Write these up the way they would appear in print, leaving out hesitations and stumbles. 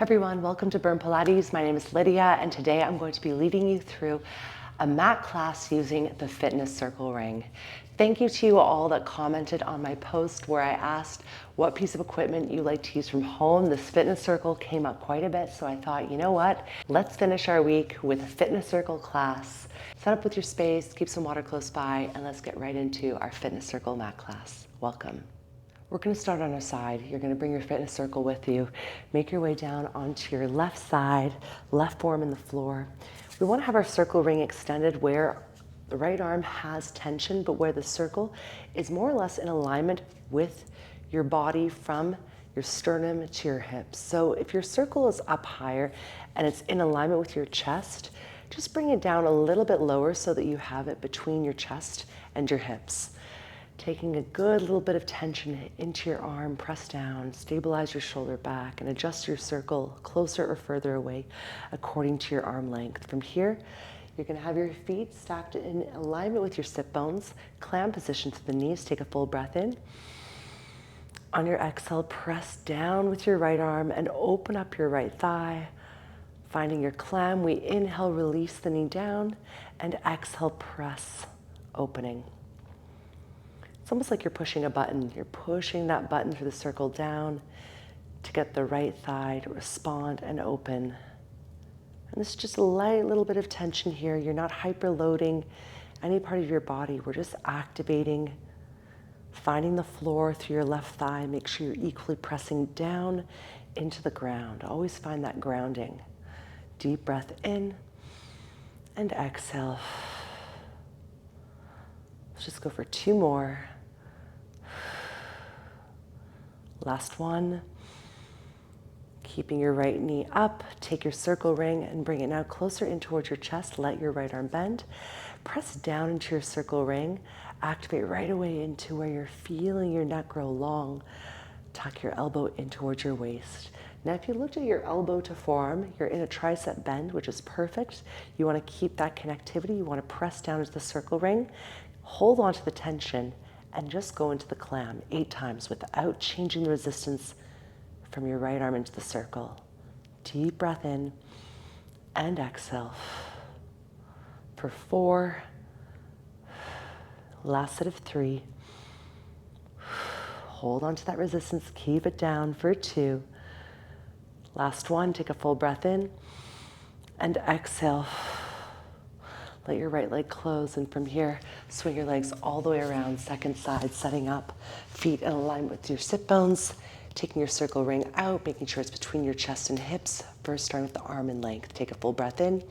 everyone, welcome to Burn Pilates. My name is Lydia, and today I'm going to be leading you through a mat class using the fitness circle ring. Thank you to you all that commented on my post where I asked what piece of equipment you like to use from home. This fitness circle came up quite a bit, so I thought, you know what? Let's finish our week with a fitness circle class. Set up with your space, keep some water close by, and let's get right into our fitness circle mat class. Welcome. We're going to start on our side. You're going to bring your fitness circle with you. Make your way down onto your left side, left forearm in the floor. We want to have our circle ring extended where the right arm has tension, but where the circle is more or less in alignment with your body from your sternum to your hips. So if your circle is up higher and it's in alignment with your chest, just bring it down a little bit lower so that you have it between your chest and your hips. Taking a good little bit of tension into your arm, press down, stabilize your shoulder back, and adjust your circle closer or further away according to your arm length. From here, you're going to have your feet stacked in alignment with your sit bones, clam position to the knees. Take a full breath in. On your exhale, press down with your right arm and open up your right thigh. Finding your clam, we inhale, release the knee down, and exhale, press, opening. It's almost like you're pushing a button. You're pushing that button through the circle down to get the right thigh to respond and open. And this is just a light little bit of tension here. You're not hyperloading any part of your body. We're just activating, finding the floor through your left thigh. Make sure you're equally pressing down into the ground. Always find that grounding. Deep breath in and exhale. Let's just go for two more. Last one. Keeping your right knee up, take your circle ring and bring it now closer in towards your chest. Let your right arm bend. Press down into your circle ring. Activate right away into where you're feeling your neck grow long. Tuck your elbow in towards your waist. Now, if you looked at your elbow to forearm, you're in a tricep bend, which is perfect. You want to keep that connectivity. You want to press down into the circle ring. Hold on to the tension and just go into the clam 8 times without changing the resistance from your right arm into the circle. Deep breath in and exhale. For 4, last set of 3. Hold on to that resistance, keep it down for 2. Last one, take a full breath in and exhale. Let your right leg close, and from here, swing your legs all the way around, second side, setting up, feet in alignment with your sit bones, taking your circle ring out, making sure it's between your chest and hips. First, starting with the arm in length. Take a full breath in,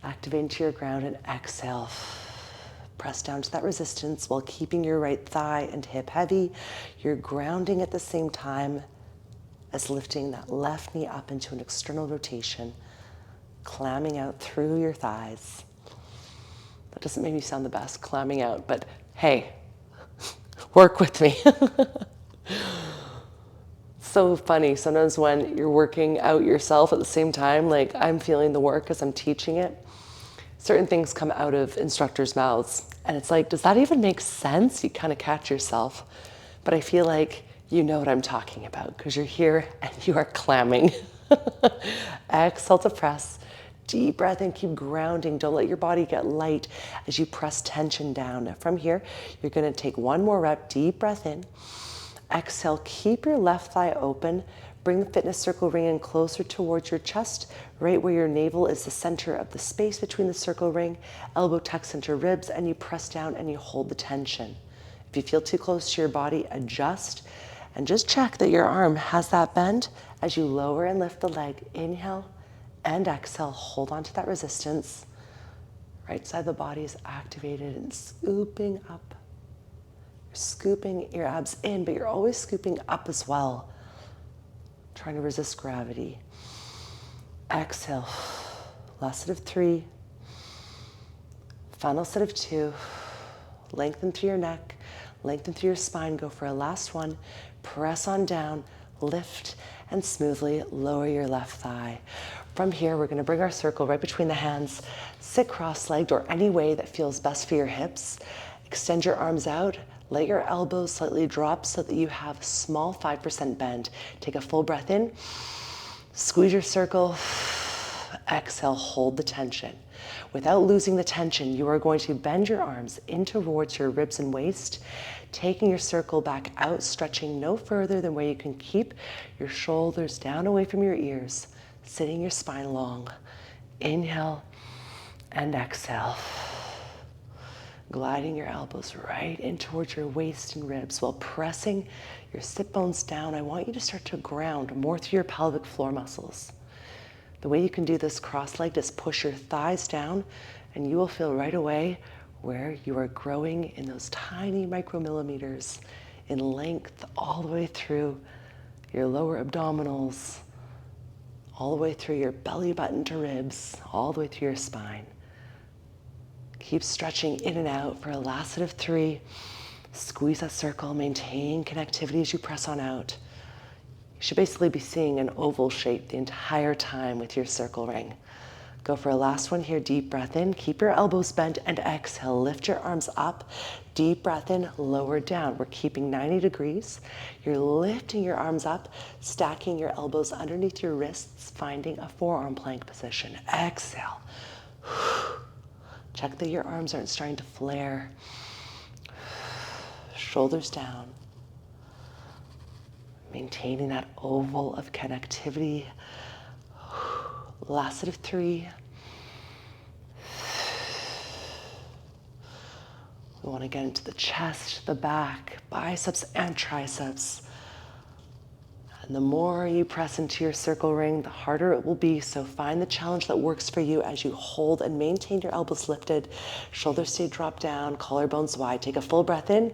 activate into your ground, and exhale. Press down to that resistance while keeping your right thigh and hip heavy. You're grounding at the same time as lifting that left knee up into an external rotation, clamming out through your thighs. That doesn't make me sound the best, clamming out, but hey, work with me. So funny, sometimes when you're working out yourself at the same time, like I'm feeling the work as I'm teaching it, certain things come out of instructors' mouths, and it's like, does that even make sense? You kind of catch yourself, but I feel like you know what I'm talking about because you're here and you are clamming. Exhale to press. Deep breath in, keep grounding. Don't let your body get light as you press tension down. Now from here, you're gonna take one more rep. Deep breath in. Exhale, keep your left thigh open. Bring the fitness circle ring in closer towards your chest, right where your navel is the center of the space between the circle ring. Elbow tucks into ribs, and you press down and you hold the tension. If you feel too close to your body, adjust and just check that your arm has that bend as you lower and lift the leg. Inhale and exhale, hold on to that resistance. Right side of the body is activated and scooping up. You're scooping your abs in, but you're always scooping up as well. Trying to resist gravity. Exhale, last set of 3. Final set of 2. Lengthen through your neck, lengthen through your spine, go for a last one. Press on down, lift, and smoothly lower your left thigh. From here, we're gonna bring our circle right between the hands, sit cross-legged or any way that feels best for your hips. Extend your arms out, let your elbows slightly drop so that you have a small 5% bend. Take a full breath in Squeeze your circle. Exhale, hold the tension. Without losing the tension, you are going to bend your arms in towards your ribs and waist, taking your circle back out, stretching no further than where you can keep your shoulders down away from your ears, sitting your spine long. Inhale and exhale. Gliding your elbows right in towards your waist and ribs while pressing your sit bones down. I want you to start to ground more through your pelvic floor muscles. The way you can do this cross-legged is push your thighs down, and you will feel right away where you are growing in those tiny micromillimeters in length all the way through your lower abdominals, all the way through your belly button to ribs, all the way through your spine. Keep stretching in and out for a last set of 3. Squeeze that circle, maintain connectivity as you press on out. You should basically be seeing an oval shape the entire time with your circle ring. Go for a last one here. Deep breath in, keep your elbows bent, and exhale. Lift your arms up. Deep breath in, lower down. We're keeping 90 degrees. You're lifting your arms up, stacking your elbows underneath your wrists, finding a forearm plank position. Exhale. Check that your arms aren't starting to flare. Shoulders down. Maintaining that oval of connectivity. Last set of 3. We want to get into the chest, the back, biceps and triceps. And the more you press into your circle ring, the harder it will be. So find the challenge that works for you as you hold and maintain your elbows lifted. Shoulders stay dropped down, collarbones wide. Take a full breath in,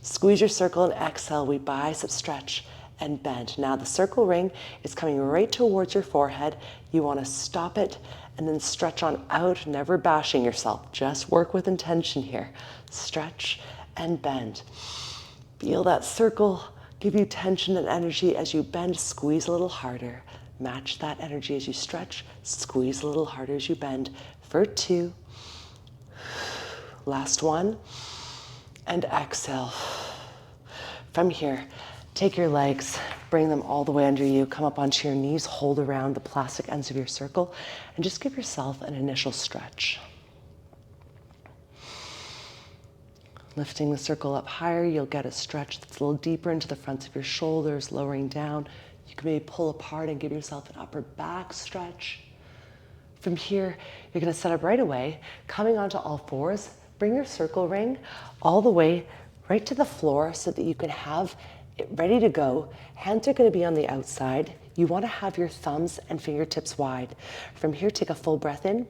squeeze your circle, and exhale. We bicep stretch and bend. Now the circle ring is coming right towards your forehead. You want to stop it and then stretch on out, never bashing yourself. Just work with intention here. Stretch and bend. Feel that circle give you tension and energy as you bend. Squeeze a little harder. Match that energy as you stretch. Squeeze a little harder as you bend. For 2. Last one. And exhale. From here, take your legs, bring them all the way under you, come up onto your knees, hold around the plastic ends of your circle, and just give yourself an initial stretch. Lifting the circle up higher, you'll get a stretch that's a little deeper into the fronts of your shoulders, lowering down. You can maybe pull apart and give yourself an upper back stretch. From here, you're going to set up right away, coming onto all fours. Bring your circle ring all the way right to the floor so that you can have it ready to go. Hands are going to be on the outside. You want to have your thumbs and fingertips wide. From here, take a full breath in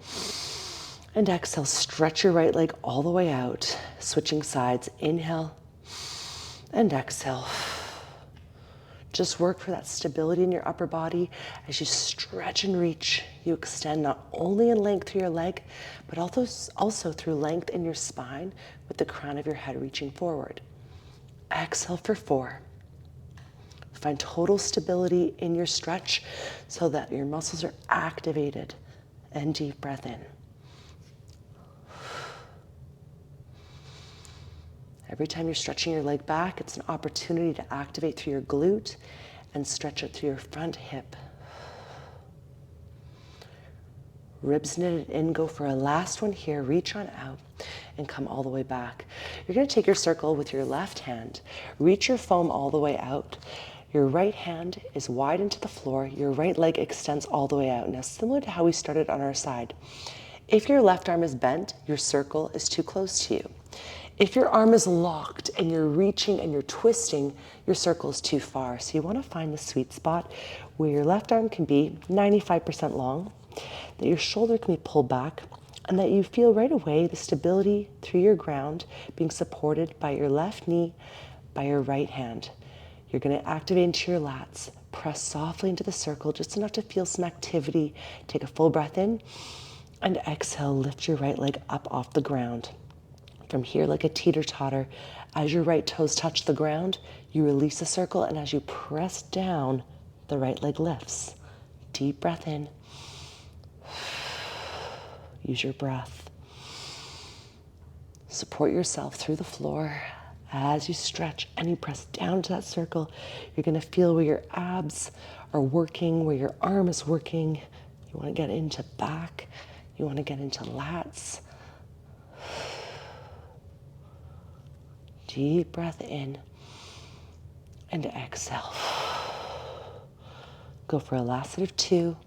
and exhale. Stretch your right leg all the way out. Switching sides. Inhale and exhale. Just work for that stability in your upper body. As you stretch and reach, you extend not only in length through your leg, but also through length in your spine with the crown of your head reaching forward. Exhale for 4. Find total stability in your stretch so that your muscles are activated. And deep breath in. Every time you're stretching your leg back, it's an opportunity to activate through your glute and stretch it through your front hip. Ribs knitted in. Go for a last one here. Reach on out and come all the way back. You're going to take your circle with your left hand. Reach your foam all the way out. Your right hand is wide into the floor. Your right leg extends all the way out. Now, similar to how we started on our side, if your left arm is bent, your circle is too close to you. If your arm is locked and you're reaching and you're twisting, your circle is too far. So you want to find the sweet spot where your left arm can be 95% long, that your shoulder can be pulled back, and that you feel right away the stability through your ground being supported by your left knee, by your right hand. You're going to activate into your lats. Press softly into the circle, just enough to feel some activity. Take a full breath in and exhale. Lift your right leg up off the ground. From here, like a teeter-totter, as your right toes touch the ground, you release the circle, and as you press down, the right leg lifts. Deep breath in. Use your breath. Support yourself through the floor. As you stretch and you press down to that circle, you're going to feel where your abs are working, where your arm is working. You want to get into back. You want to get into lats. Deep breath in and exhale. Go for a last set of 2.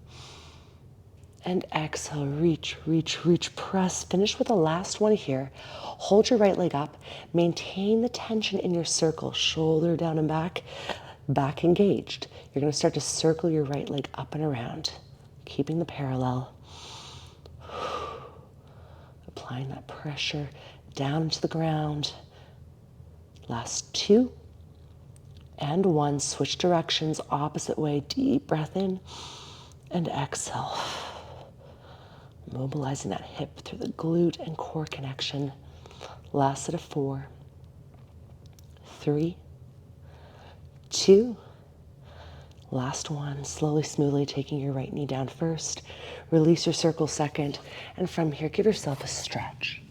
And exhale, reach, reach, reach, press. Finish with the last one here. Hold your right leg up. Maintain the tension in your circle. Shoulder down and back, back engaged. You're going to start to circle your right leg up and around, keeping the parallel. Applying that pressure down into the ground. Last 2 and 1. Switch directions, opposite way. Deep breath in and exhale. Mobilizing that hip through the glute and core connection. Last set of 4, 3, 2. Last one. Slowly, smoothly taking your right knee down first. Release your circle second. And from here, give yourself a stretch.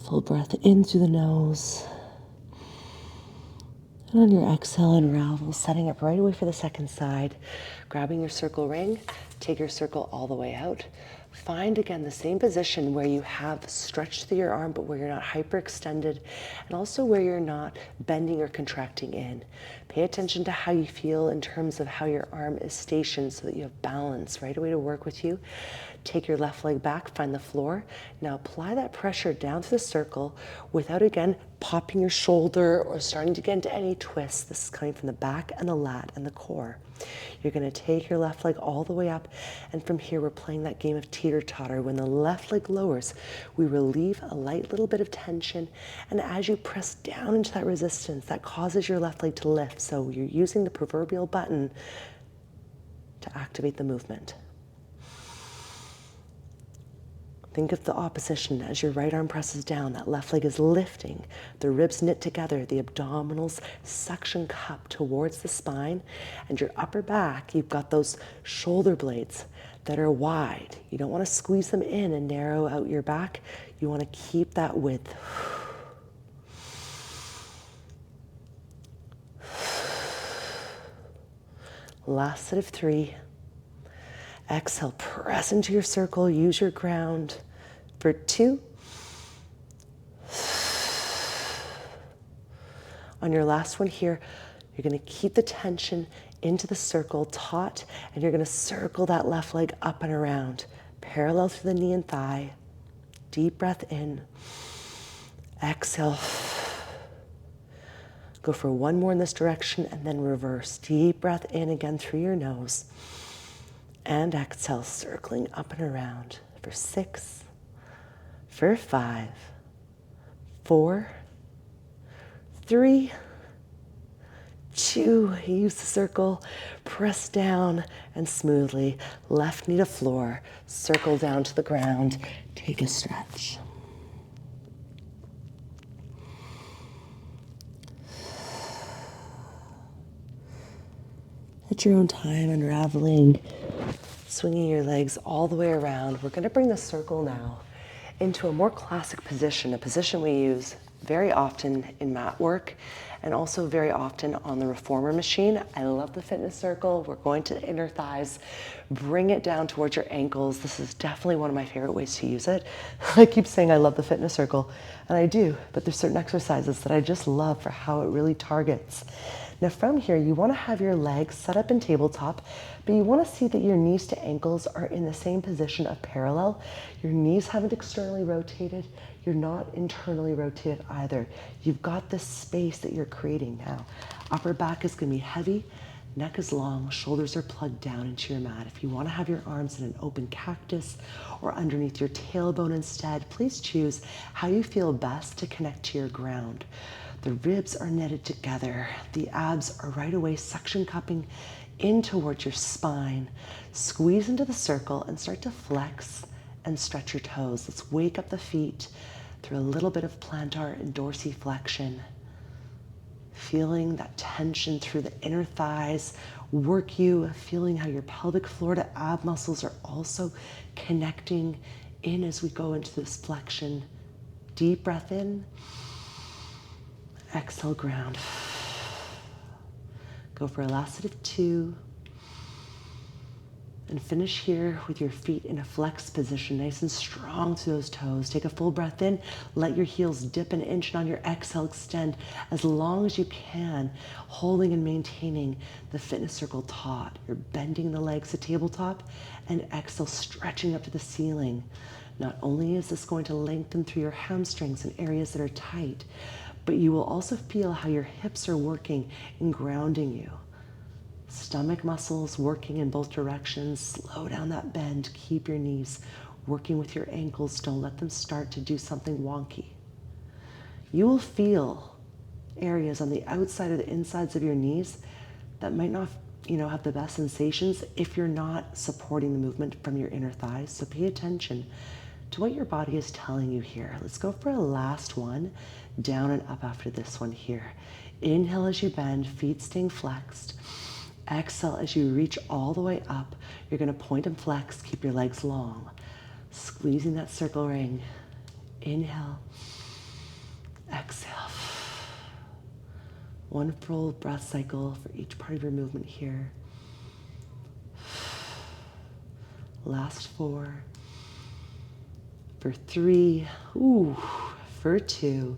Full breath in through the nose. And on your exhale, unravel, setting up right away for the second side. Grabbing your circle ring, take your circle all the way out. Find again the same position where you have stretched through your arm, but where you're not hyperextended, and also where you're not bending or contracting in. Pay attention to how you feel in terms of how your arm is stationed so that you have balance right away to work with you. Take your left leg back, find the floor. Now apply that pressure down through the circle without, again, popping your shoulder or starting to get into any twists. This is coming from the back and the lat and the core. You're going to take your left leg all the way up, and from here we're playing that game of teeter-totter. When the left leg lowers, we relieve a light little bit of tension, and as you press down into that resistance, that causes your left leg to lift. So you're using the proverbial button to activate the movement. Think of the opposition. As your right arm presses down, that left leg is lifting. The ribs knit together, the abdominals suction cup towards the spine, and your upper back, you've got those shoulder blades that are wide. You don't want to squeeze them in and narrow out your back. You want to keep that width. Last set of 3. Exhale, press into your circle, use your ground for 2. On your last one here, you're going to keep the tension into the circle, taut, and you're going to circle that left leg up and around, parallel through the knee and thigh. Deep breath in. Exhale. Go for one more in this direction and then reverse. Deep breath in again through your nose. And exhale, circling up and around for 6, for 5, 4, 3, 2. Use the circle, press down and smoothly. Left knee to floor, circle down to the ground. Take a stretch. At your own time, unraveling, swinging your legs all the way around. We're going to bring the circle now into a more classic position, a position we use very often in mat work and also very often on the reformer machine. I love the fitness circle. We're going to the inner thighs. Bring it down towards your ankles. This is definitely one of my favorite ways to use it. I keep saying I love the fitness circle, and I do, but there's certain exercises that I just love for how it really targets. Now from here, you want to have your legs set up in tabletop, but you want to see that your knees to ankles are in the same position of parallel. Your knees haven't externally rotated. You're not internally rotated either. You've got this space that you're creating now. Upper back is going to be heavy. Neck is long. Shoulders are plugged down into your mat. If you want to have your arms in an open cactus or underneath your tailbone instead, please choose how you feel best to connect to your ground. The ribs are knitted together. The abs are right away suction cupping in towards your spine. Squeeze into the circle and start to flex and stretch your toes. Let's wake up the feet through a little bit of plantar and dorsiflexion. Feeling that tension through the inner thighs. Work you, feeling how your pelvic floor to ab muscles are also connecting in as we go into this flexion. Deep breath in. Exhale, ground. Go for a last set of 2. And finish here with your feet in a flexed position, nice and strong through those toes. Take a full breath in. Let your heels dip an inch, and on your exhale, extend as long as you can, holding and maintaining the fitness circle taut. You're bending the legs to tabletop, and exhale, stretching up to the ceiling. Not only is this going to lengthen through your hamstrings and areas that are tight, but you will also feel how your hips are working and grounding you. Stomach muscles working in both directions. Slow down that bend. Keep your knees working with your ankles. Don't let them start to do something wonky. You will feel areas on the outside or the insides of your knees that might not, have the best sensations if you're not supporting the movement from your inner thighs. So pay attention to what your body is telling you here. Let's go for a last one. Down and up after this one here. Inhale as you bend, feet staying flexed. Exhale as you reach all the way up. You're going to point and flex. Keep your legs long. Squeezing that circle ring. Inhale. Exhale. One full breath cycle for each part of your movement here. Last 4. For 3. Ooh. For 2.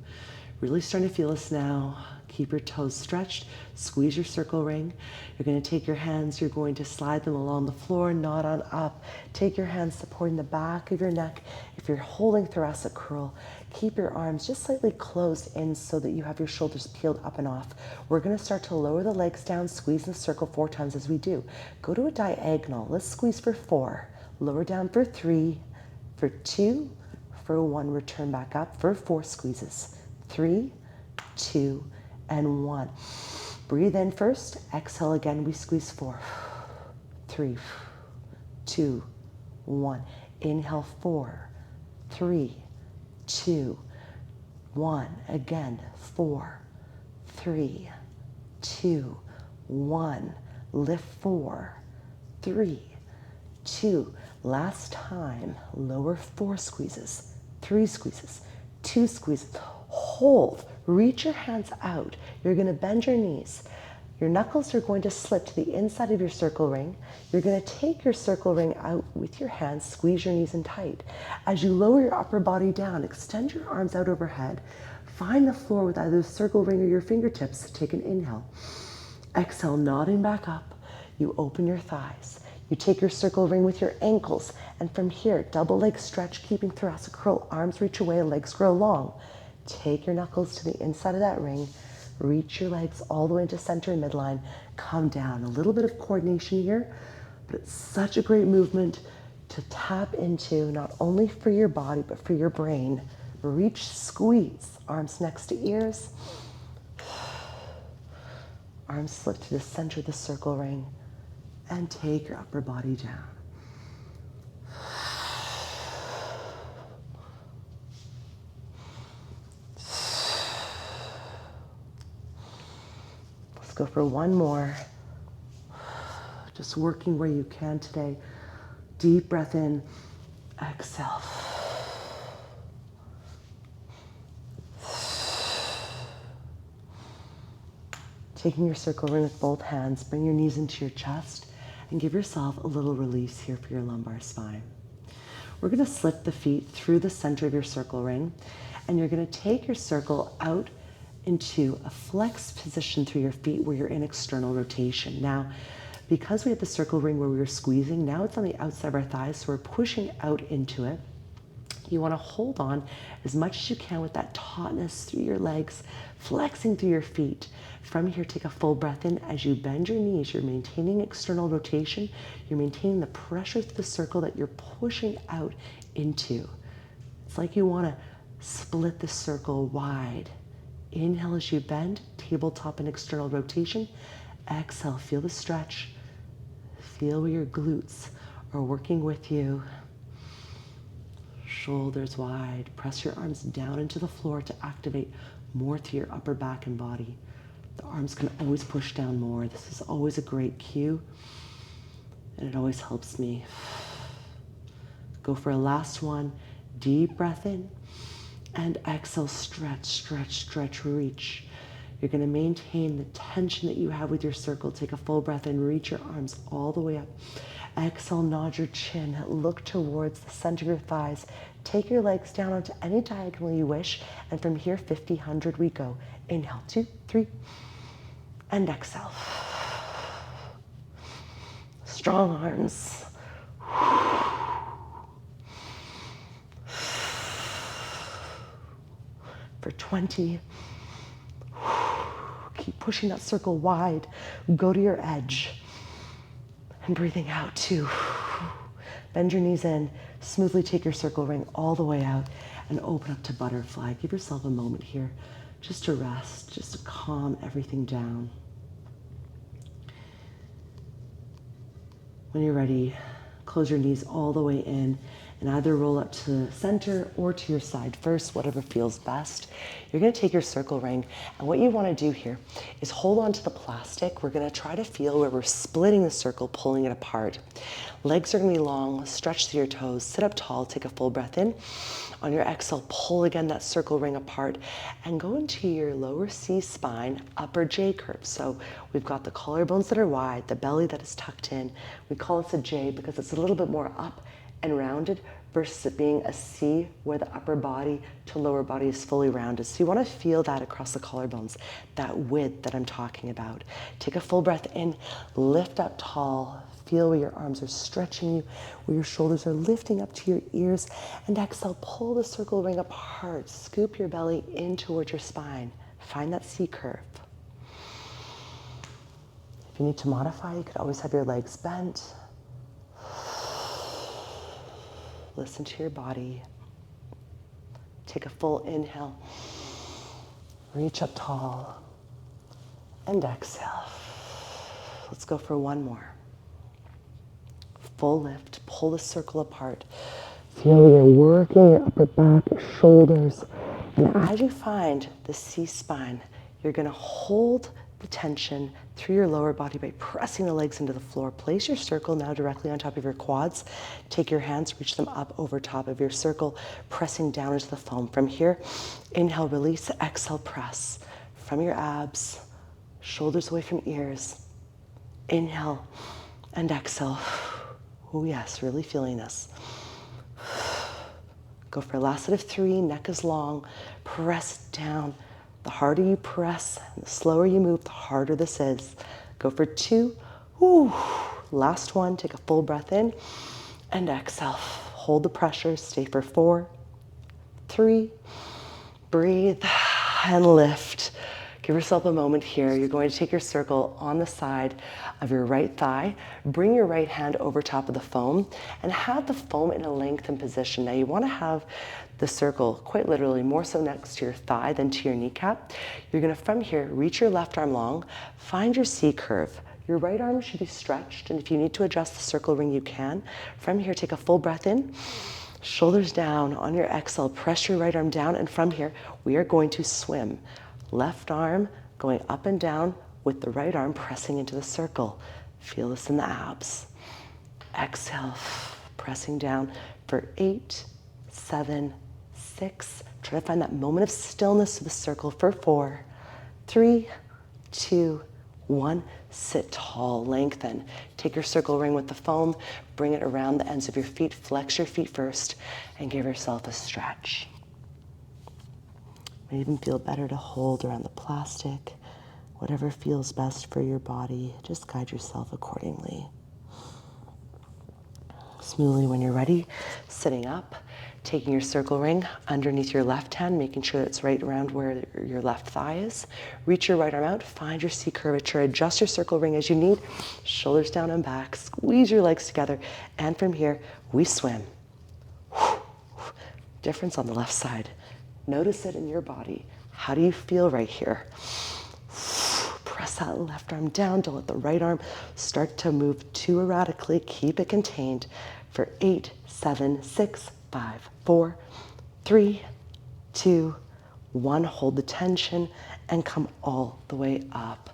Really starting to feel this now. Keep your toes stretched. Squeeze your circle ring. You're going to take your hands. You're going to slide them along the floor, not on up. Take your hands supporting the back of your neck. If you're holding thoracic curl, keep your arms just slightly closed in so that you have your shoulders peeled up and off. We're going to start to lower the legs down, squeeze in the circle 4 times as we do. Go to a diagonal. Let's squeeze for 4. Lower down for 3, for 2, for 1. Return back up for 4 squeezes. 3, 2, and 1. Breathe in first. Exhale again. We squeeze 4, 3, 2, 1. Inhale 4, 3, 2, 1. Again 4, 3, 2, 1. Lift 4, 3, 2. Last time. Lower 4 squeezes, 3 squeezes, 2 squeezes. Hold. Reach your hands out. You're going to bend your knees. Your knuckles are going to slip to the inside of your circle ring. You're going to take your circle ring out with your hands. Squeeze your knees in tight. As you lower your upper body down, extend your arms out overhead. Find the floor with either the circle ring or your fingertips. Take an inhale. Exhale, nodding back up. You open your thighs. You take your circle ring with your ankles. And from here, double leg stretch, keeping thoracic curl. Arms reach away, legs grow long. Take your knuckles to the inside of that ring. Reach your legs all the way into center and midline. Come down. A little bit of coordination here, but it's such a great movement to tap into, not only for your body, but for your brain. Reach, squeeze. Arms next to ears. Arms slip to the center of the circle ring. And take your upper body down. Go for one more. Just working where you can today. Deep breath in. Exhale. Taking your circle ring with both hands, bring your knees into your chest and give yourself a little release here for your lumbar spine. We're going to slip the feet through the center of your circle ring, and you're going to take your circle out into a flexed position through your feet where you're in external rotation. Now, because we had the circle ring where we were squeezing, now it's on the outside of our thighs, so we're pushing out into it. You want to hold on as much as you can with that tautness through your legs, flexing through your feet. From here, take a full breath in. As you bend your knees, you're maintaining external rotation. You're maintaining the pressure through the circle that you're pushing out into. It's like you want to split the circle wide. Inhale as you bend, tabletop and external rotation. Exhale, feel the stretch. Feel where your glutes are working with you. Shoulders wide. Press your arms down into the floor to activate more through your upper back and body. The arms can always push down more. This is always a great cue, and it always helps me. Go for a last one. Deep breath in. And exhale, stretch, stretch, stretch, reach. You're going to maintain the tension that you have with your circle. Take a full breath in, reach your arms all the way up. Exhale, nod your chin, look towards the center of your thighs. Take your legs down onto any diagonal you wish, and from here, 50, 100, we go. Inhale, 2, 3, and exhale. Strong arms. For 20. Keep pushing that circle wide. Go to your edge. And breathing out, 2. Bend your knees in. Smoothly take your circle ring all the way out and open up to butterfly. Give yourself a moment here just to rest, just to calm everything down. When you're ready, close your knees all the way in and either roll up to the center or to your side first, whatever feels best. You're gonna take your circle ring, and what you wanna do here is hold on to the plastic. We're gonna try to feel where we're splitting the circle, pulling it apart. Legs are gonna be long, stretch through your toes, sit up tall, take a full breath in. On your exhale, pull again that circle ring apart and go into your lower C spine, upper J curve. So we've got the collarbones that are wide, the belly that is tucked in. We call this a J because it's a little bit more up and rounded versus it being a C where the upper body to lower body is fully rounded. So you want to feel that across the collarbones, that width that I'm talking about. Take a full breath in, lift up tall, feel where your arms are stretching you, where your shoulders are lifting up to your ears, and exhale, pull the circle ring apart, scoop your belly in towards your spine. Find that C curve. If you need to modify, you could always have your legs bent. Listen to your body. Take a full inhale. Reach up tall. And exhale. Let's go for one more. Full lift. Pull the circle apart. Feel you're working your upper back, shoulders. And as you find the C spine, you're going to hold the tension through your lower body by pressing the legs into the floor. Place your circle now directly on top of your quads. Take your hands, reach them up over top of your circle, pressing down into the foam. From here, inhale, release, exhale, press. From your abs, shoulders away from ears. Inhale and exhale. Oh yes, really feeling this. Go for a last set of 3, neck is long, press down. The harder you press, and the slower you move, the harder this is. Go for 2. Woo. Last one, take a full breath in and exhale. Hold the pressure, stay for 4, 3, breathe and lift. Give yourself a moment here. You're going to take your circle on the side of your right thigh. Bring your right hand over top of the foam and have the foam in a lengthened position. Now you want to have the circle, quite literally, more so next to your thigh than to your kneecap. You're going to, from here, reach your left arm long, find your C curve. Your right arm should be stretched, and if you need to adjust the circle ring, you can. From here, take a full breath in, shoulders down. On your exhale, press your right arm down, and from here, we are going to swim. Left arm going up and down with the right arm pressing into the circle. Feel this in the abs. Exhale, pressing down for 8, 7, 6. Try to find that moment of stillness to the circle for 4, 3, 2, 1. Sit tall, lengthen. Take your circle ring with the foam, bring it around the ends of your feet, flex your feet first, and give yourself a stretch. May even feel better to hold around the plastic. Whatever feels best for your body, just guide yourself accordingly. Smoothly when you're ready, sitting up, taking your circle ring underneath your left hand, making sure it's right around where your left thigh is. Reach your right arm out, find your C curvature, adjust your circle ring as you need, shoulders down and back, squeeze your legs together, and from here, we swim. Difference on the left side. Notice it in your body. How do you feel right here? Press that left arm down. Don't let the right arm start to move too erratically. Keep it contained for 8, 7, 6, 5, 4, 3, 2, 1. Hold the tension and come all the way up.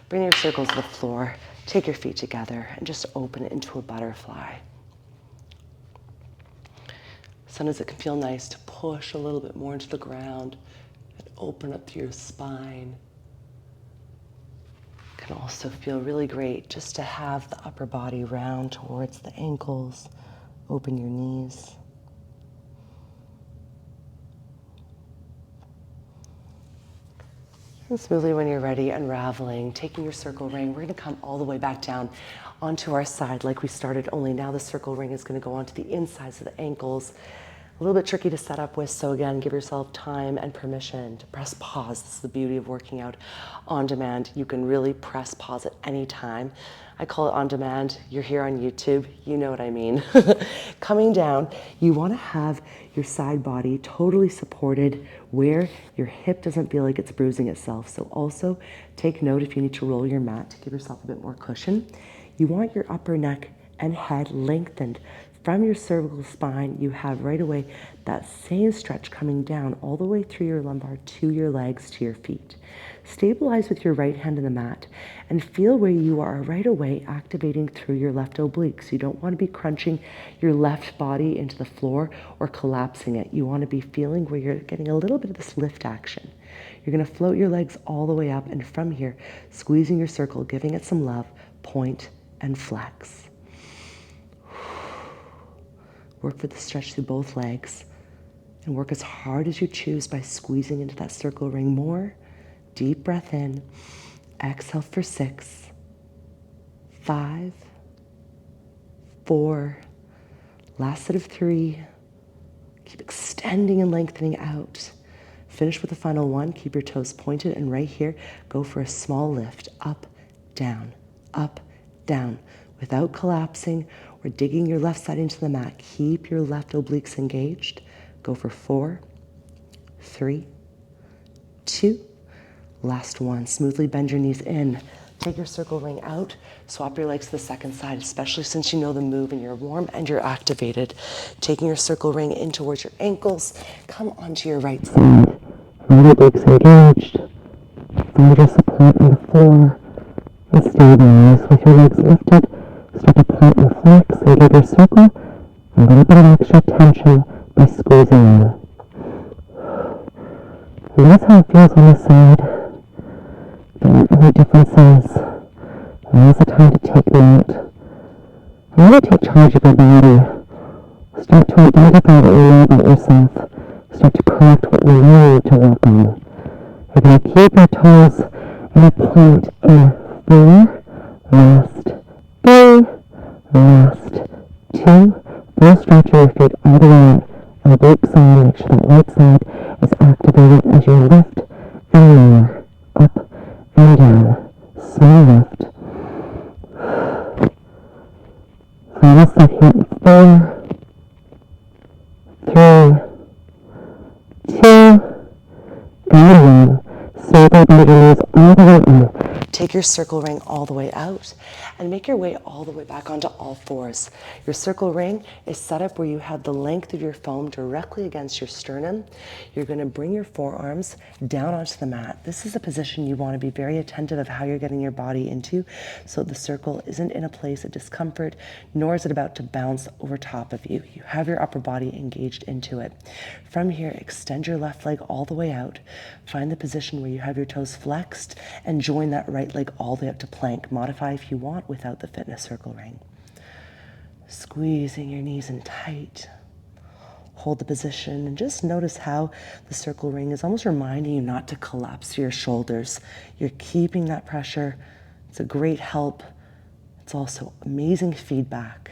Bring your circle to the floor. Take your feet together and just open it into a butterfly. Sometimes it can feel nice to push a little bit more into the ground and open up through your spine. can also feel really great just to have the upper body round towards the ankles. Open your knees. And smoothly, when you're ready, unraveling, taking your circle ring, we're going to come all the way back down onto our side like we started, only now the circle ring is going to go onto the insides of the ankles. A little bit tricky to set up with, so again, give yourself time and permission to press pause. This is the beauty of working out on demand. You can really press pause at any time. I call it on demand. You're here on YouTube, you know what I mean. Coming down, you want to have your side body totally supported where your hip doesn't feel like it's bruising itself. So also take note if you need to roll your mat to give yourself a bit more cushion. You want your upper neck and head lengthened. From your cervical spine, you have right away that same stretch coming down all the way through your lumbar to your legs, to your feet. Stabilize with your right hand in the mat and feel where you are right away activating through your left obliques. You don't want to be crunching your left body into the floor or collapsing it. You want to be feeling where you're getting a little bit of this lift action. You're going to float your legs all the way up, and from here, squeezing your circle, giving it some love, point and flex. Work for the stretch through both legs and work as hard as you choose by squeezing into that circle ring more. Deep breath in. Exhale for 6, 5, 4, last set of 3. Keep extending and lengthening out. Finish with the final one. Keep your toes pointed, and right here, go for a small lift. Up, down, without collapsing or digging your left side into the mat. Keep your left obliques engaged. Go for 4, 3, 2, last one. Smoothly bend your knees in. Take your circle ring out. Swap your legs to the second side, especially since you know the move and you're warm and you're activated. Taking your circle ring in towards your ankles. Come onto your right side. Right obliques engaged. Find your support on the floor. And stabilize with your legs lifted. Start to point and flex and give your circle a little bit of extra tension by squeezing in. And that's how it feels on this side. There aren't really differences. Now's the time to take note. Really take charge of your body. Start to identify what you know about yourself. Start to correct what you need to work on. You're going to keep your toes in a point in 4, last 3, last 2. Full stretch of your feet all the way up. Obliques on, make sure that right side is activated as you lift and lower, up and down. Small lift. Final set here in 4, 3, 2, and 1. Slowly bend your knees all the way in. Take your circle ring all the way out and make your way all the way back onto all fours. Your circle ring is set up where you have the length of your foam directly against your sternum. You're going to bring your forearms down onto the mat. This is a position you want to be very attentive of how you're getting your body into, so the circle isn't in a place of discomfort, nor is it about to bounce over top of you. You have your upper body engaged into it. From here, extend your left leg all the way out. Find the position where you have your toes flexed and join that right leg all the way up to plank. Modify if you want without the fitness circle ring. Squeezing your knees in tight. Hold the position and just notice how the circle ring is almost reminding you not to collapse your shoulders. You're keeping that pressure. It's a great help. It's also amazing feedback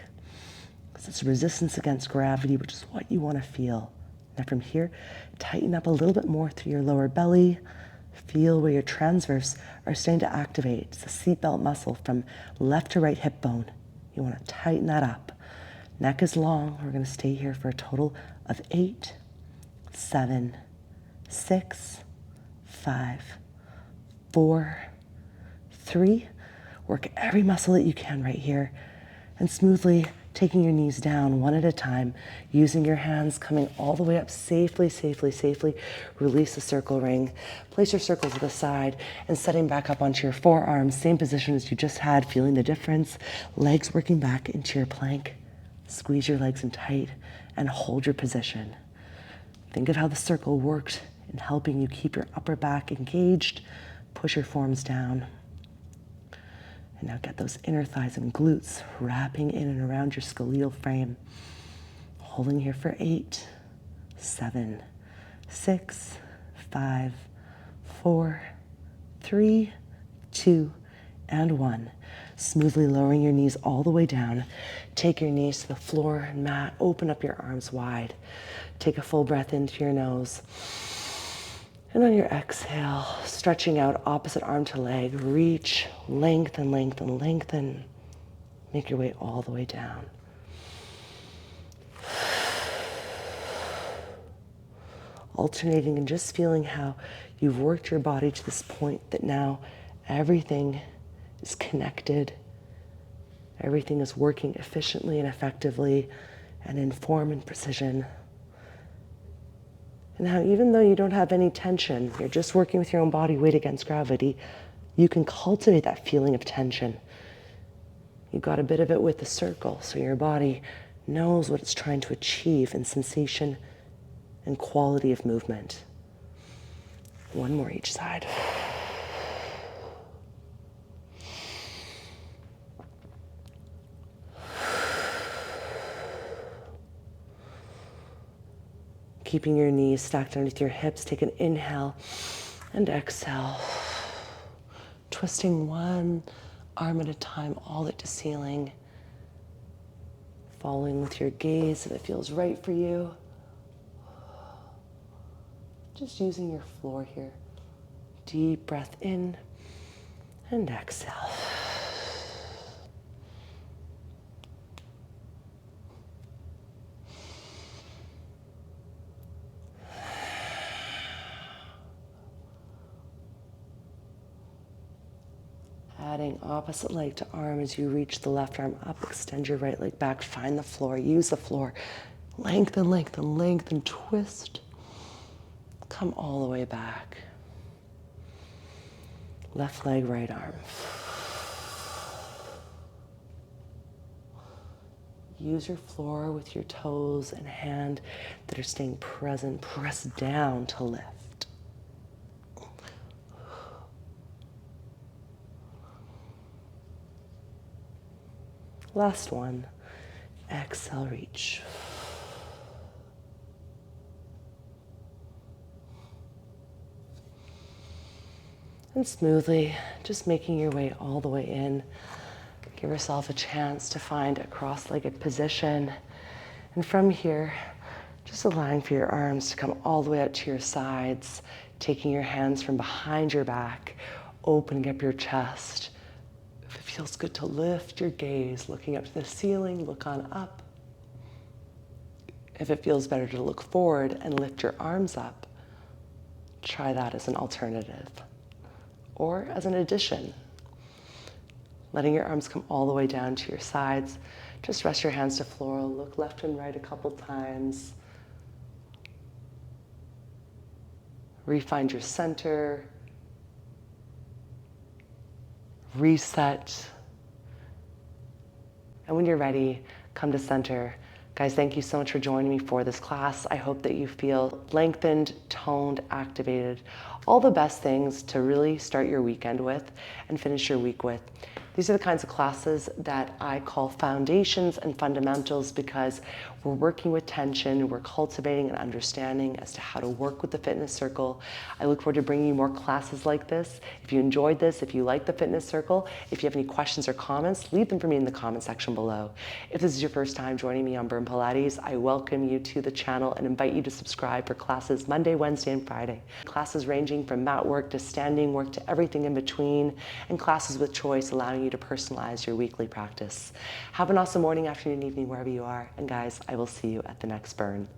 because it's resistance against gravity, which is what you want to feel. Now from here, tighten up a little bit more through your lower belly. Feel where your transverse are starting to activate. It's the seatbelt muscle from left to right hip bone. You want to tighten that up. Neck is long. We're going to stay here for a total of 8, 7, 6, 5, 4, 3. Work every muscle that you can right here. And smoothly taking your knees down one at a time, using your hands, coming all the way up safely, safely, safely. Release the circle ring. Place your circle to the side and setting back up onto your forearms. Same position as you just had, feeling the difference. Legs working back into your plank. Squeeze your legs in tight and hold your position. Think of how the circle worked in helping you keep your upper back engaged. Push your forearms down. And now get those inner thighs and glutes wrapping in and around your skeletal frame. Holding here for 8, 7, 6, 5, 4, 3, 2, and 1. Smoothly lowering your knees all the way down. Take your knees to the floor and mat. Open up your arms wide. Take a full breath into your nose. And on your exhale, stretching out opposite arm to leg, reach, lengthen, lengthen, lengthen. Make your way all the way down. Alternating and just feeling how you've worked your body to this point that now everything is connected. Everything is working efficiently and effectively and in form and precision. And how even though you don't have any tension, you're just working with your own body weight against gravity, you can cultivate that feeling of tension. You got a bit of it with the circle, so your body knows what it's trying to achieve in sensation and quality of movement. One more each side. Keeping your knees stacked underneath your hips, take an inhale and exhale. Twisting one arm at a time, all the way to ceiling. Following with your gaze if it feels right for you. Just using your floor here. Deep breath in and exhale. Adding opposite leg to arm as you reach the left arm up, extend your right leg back, find the floor, use the floor. Lengthen, lengthen, lengthen, twist. Come all the way back. Left leg, right arm. Use your floor with your toes and hand that are staying present. Press down to lift. Last one. Exhale, reach. And smoothly, just making your way all the way in. Give yourself a chance to find a cross-legged position. And from here, just allowing for your arms to come all the way out to your sides, taking your hands from behind your back, opening up your chest. If it feels good to lift your gaze, looking up to the ceiling, look on up. If it feels better to look forward and lift your arms up, try that as an alternative or as an addition. Letting your arms come all the way down to your sides. Just rest your hands to floor, look left and right a couple times. Refind your center. Reset. And when you're ready, come to center. Guys, thank you so much for joining me for this class. I hope that you feel lengthened, toned, activated, all the best things to really start your weekend with and finish your week with. These are the kinds of classes that I call foundations and fundamentals because we're working with tension, we're cultivating an understanding as to how to work with the fitness circle. I look forward to bringing you more classes like this. If you enjoyed this, if you like the fitness circle, if you have any questions or comments, leave them for me in the comment section below. If this is your first time joining me on Burn Pilates, I welcome you to the channel and invite you to subscribe for classes Monday, Wednesday, and Friday. Classes ranging from mat work to standing work to everything in between, and classes with choice allowing you to personalize your weekly practice. Have an awesome morning, afternoon, evening, wherever you are. And guys, I will see you at the next burn.